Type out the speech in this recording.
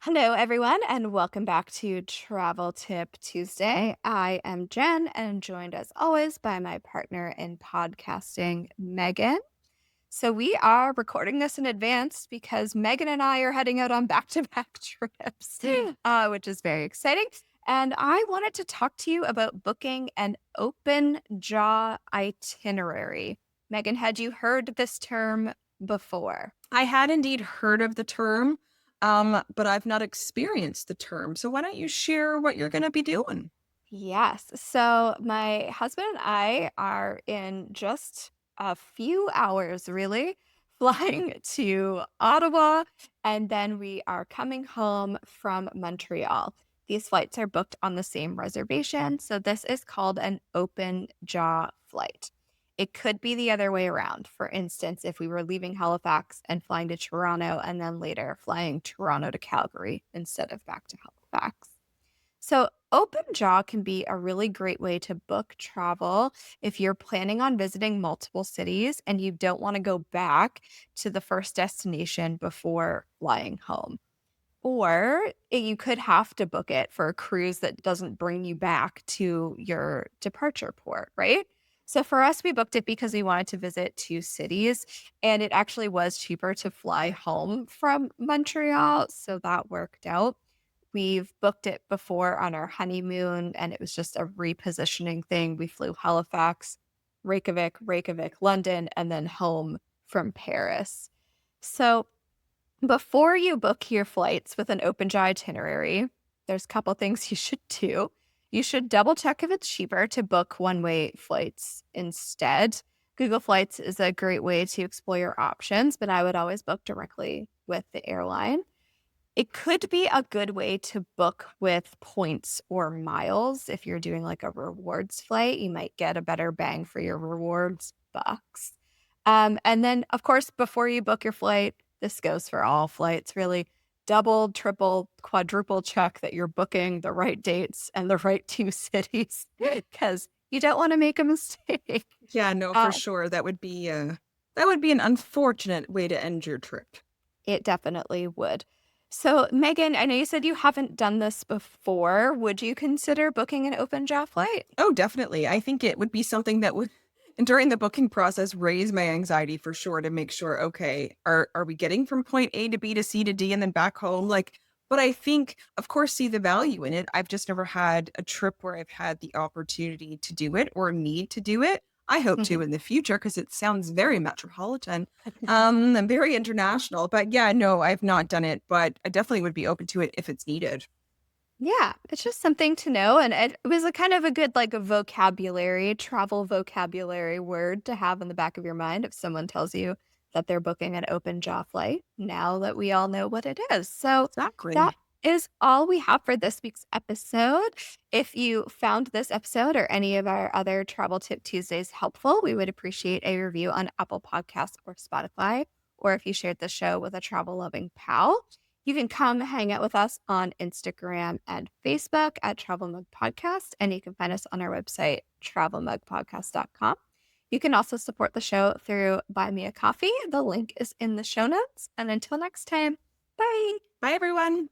Hello, everyone, and welcome back to Travel Tip Tuesday. I am Jen and joined as always by my partner in podcasting, Megan. So, we are recording this in advance because Megan and I are heading out on back to back trips, which is very exciting. And I wanted to talk to you about booking an open jaw itinerary. Megan, had you heard this term before? I had indeed heard of the term, but I've not experienced the term. So why don't you share what you're going to be doing? Yes. So my husband and I are in just a few hours, really, flying to Ottawa, and then we are coming home from Montreal. These flights are booked on the same reservation. So this is called an open jaw flight. It could be the other way around. For instance, if we were leaving Halifax and flying to Toronto and then later flying Toronto to Calgary instead of back to Halifax. So, open jaw can be a really great way to book travel if you're planning on visiting multiple cities and you don't want to go back to the first destination before flying home. Or you could have to book it for a cruise that doesn't bring you back to your departure port, right? So for us, we booked it because we wanted to visit two cities, and it actually was cheaper to fly home from Montreal. So that worked out. We've booked it before on our honeymoon, and it was just a repositioning thing. We flew Halifax, Reykjavik, London, and then home from Paris. So before you book your flights with an open jaw itinerary, there's a couple things you should do. You should double check if it's cheaper to book one-way flights instead. Google Flights is a great way to explore your options, but I would always book directly with the airline. It could be a good way to book with points or miles. If you're doing like a rewards flight, you might get a better bang for your rewards bucks. And then, of course, before you book your flight, this goes for all flights really, double, triple, quadruple check that you're booking the right dates and the right two cities because you don't want to make a mistake. Yeah, no, for Uh, sure. That would be an unfortunate way to end your trip. it definitely would. So, Megan, I know you said you haven't done this before. Would you consider booking an open jaw flight? Oh, definitely. I think it would be something that would during the booking process raise my anxiety for sure to make sure, okay, are we getting from point A to B to C to D and then back home? But I think, of course, see the value in it. I've just never had a trip where I've had the opportunity to do it or need to do it. I hope to in the future because it sounds very metropolitan, and very international. But yeah, no, I've not done it, but I definitely would be open to it if it's needed. Yeah, it's just something to know, and it was a kind of a good, like, a vocabulary, travel vocabulary word to have in the back of your mind if someone tells you that they're booking an open jaw flight, now that we all know what it is. So, that Exactly. is all we have for this week's episode. If you found this episode or any of our other Travel Tip Tuesdays helpful, we would appreciate a review on Apple Podcasts or Spotify, or if you shared the show with a travel-loving pal. You can come hang out with us on Instagram and Facebook at Travel Mug Podcast, and you can find us on our website, travelmugpodcast.com. You can also support the show through Buy Me a Coffee. The link is in the show notes. And until next time, bye. Bye, everyone.